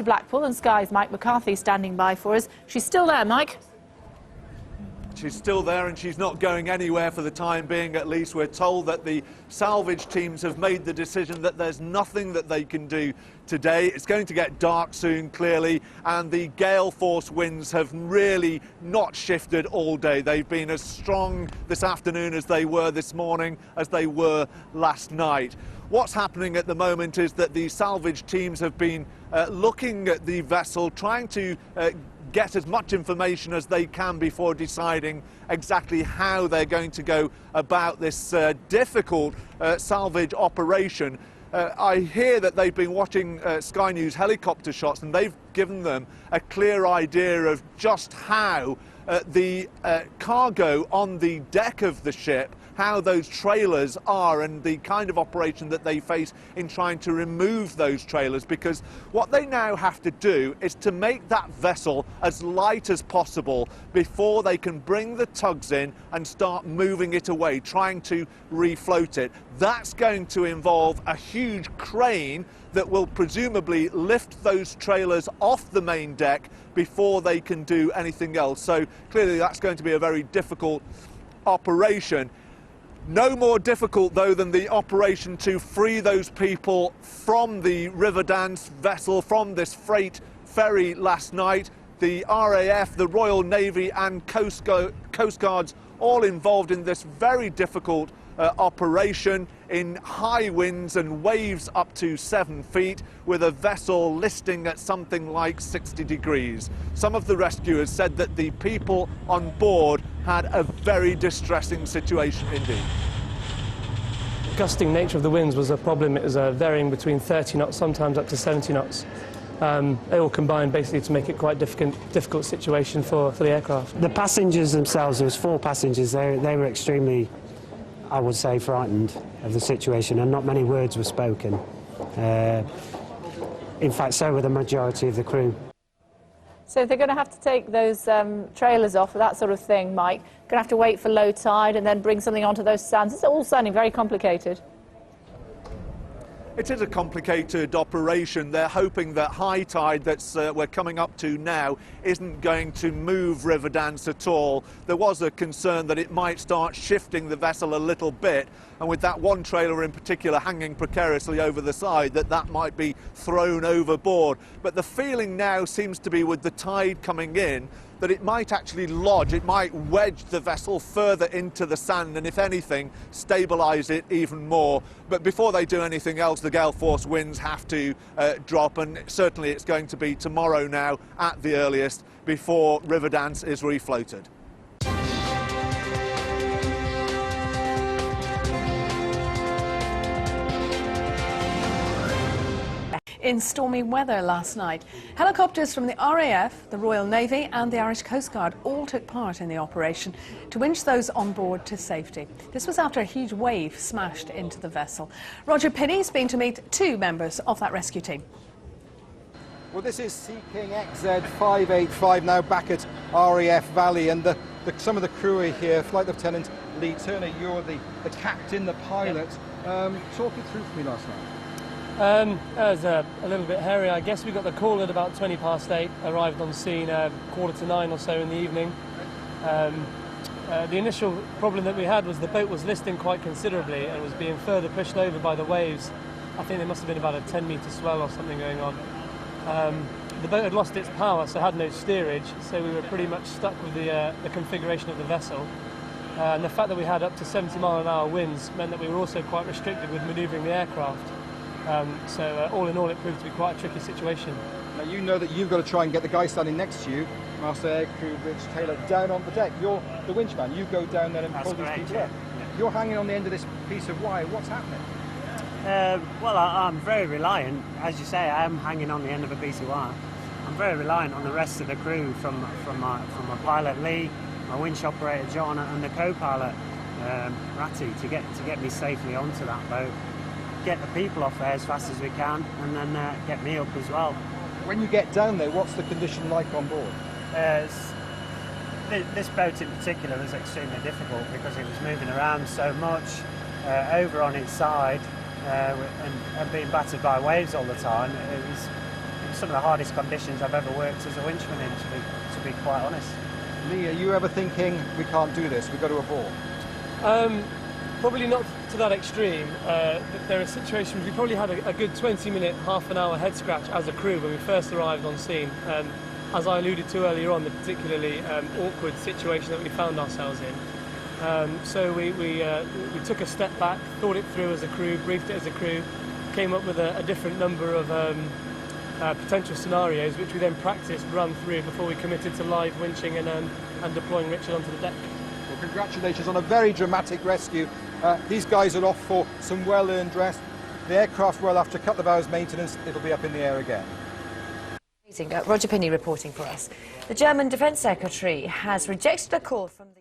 Blackpool, and Sky's Mike McCarthy standing by for us. She's still there, Mike? She's still there, and she's not going anywhere for the time being, at least. We're told that the salvage teams have made the decision that there's nothing that they can do today. It's going to get dark soon, clearly, and the gale force winds have really not shifted all day. They've been as strong this afternoon as they were this morning, as they were last night. What's happening at the moment is that the salvage teams have been looking at the vessel, trying to get as much information as they can before deciding exactly how they're going to go about this difficult salvage operation. I hear that they've been watching Sky News helicopter shots, and they've given them a clear idea of just how the cargo on the deck of the ship, how those trailers are, and the kind of operation that they face in trying to remove those trailers, because what they now have to do is to make that vessel as light as possible before they can bring the tugs in and start moving it away, trying to refloat it. That's going to involve a huge crane that will presumably lift those trailers off the main deck before they can do anything else. So clearly that's going to be a very difficult operation. No more difficult, though, than the operation to free those people from the Riverdance vessel, from this freight ferry last night. The RAF, the Royal Navy and Coast Guards all involved in this very difficult operation in high winds and waves up to 7 feet, with a vessel listing at something like 60 degrees. Some of the rescuers said that the people on board had a very distressing situation indeed. The gusting nature of the winds was a problem. It was varying between 30 knots, sometimes up to 70 knots. They all combined basically to make it quite difficult situation for the aircraft. The passengers themselves, there was 4 passengers, they were extremely, I would say, frightened of the situation, and not many words were spoken. In fact, so were the majority of the crew. So they're going to have to take those trailers off, that sort of thing, Mike. Going to have to wait for low tide and then bring something onto those sands. It's all sounding very complicated. It is a complicated operation. They're hoping that high tide that's we're coming up to now isn't going to move Riverdance at all. There was a concern that it might start shifting the vessel a little bit, and with that one trailer in particular hanging precariously over the side, that might be thrown overboard. But the feeling now seems to be, with the tide coming in, that it might actually lodge, it might wedge the vessel further into the sand, and if anything, stabilise it even more. But before they do anything else, the gale force winds have to drop, and certainly it's going to be tomorrow now at the earliest before Riverdance is refloated. In stormy weather last night, helicopters from the RAF, the Royal Navy and the Irish Coast Guard all took part in the operation to winch those on board to safety. This was after a huge wave smashed into the vessel. Roger Pinney's been to meet 2 members of that rescue team. Well, this is Sea King XZ585 now back at RAF Valley, and some of the crew are here. Flight Lieutenant Lee Turner, you're the captain, the pilot. Talk it through for me last night. It was a little bit hairy, I guess. We got the call at about 8:20, arrived on scene 8:45 or so in the evening. The initial problem that we had was the boat was listing quite considerably and was being further pushed over by the waves. I think there must have been about a 10-metre swell or something going on. The boat had lost its power, so had no steerage, so we were pretty much stuck with the configuration of the vessel. And the fact that we had up to 70-mile-an-hour winds meant that we were also quite restricted with manoeuvring the aircraft. So all in all, it proved to be quite a tricky situation. Now, you know that you've got to try and get the guy standing next to you, Master Aircrew Rich Taylor, down on the deck. You're the winchman. You go down there and pull these people up. You're hanging on the end of this piece of wire. What's happening? Well, I'm very reliant. As you say, I am hanging on the end of a piece of wire. I'm very reliant on the rest of the crew, from my pilot Lee, my winch operator John, and the co-pilot Ratty, to get me safely onto that boat, get the people off there as fast as we can, and then get me up as well. When you get down there, what's the condition like on board? This boat in particular was extremely difficult because it was moving around so much, over on its side, and being battered by waves all the time. It was some of the hardest conditions I've ever worked as a winchman in, to be quite honest. Lee, are you ever thinking, we can't do this, we've got to abort? Probably not to that extreme. There are situations, we probably had a good 20-minute, half an hour head scratch as a crew when we first arrived on scene. As I alluded to earlier on, the particularly awkward situation that we found ourselves in. So we took a step back, thought it through as a crew, briefed it as a crew, came up with a different number of potential scenarios, which we then practiced, run through before we committed to live winching and deploying Richard onto the deck. Well, congratulations on a very dramatic rescue. These guys are off for some well-earned rest. The aircraft will, after a couple of hours maintenance, it'll be up in the air again. Roger Pinney reporting for us. The German Defence Secretary has rejected a call from the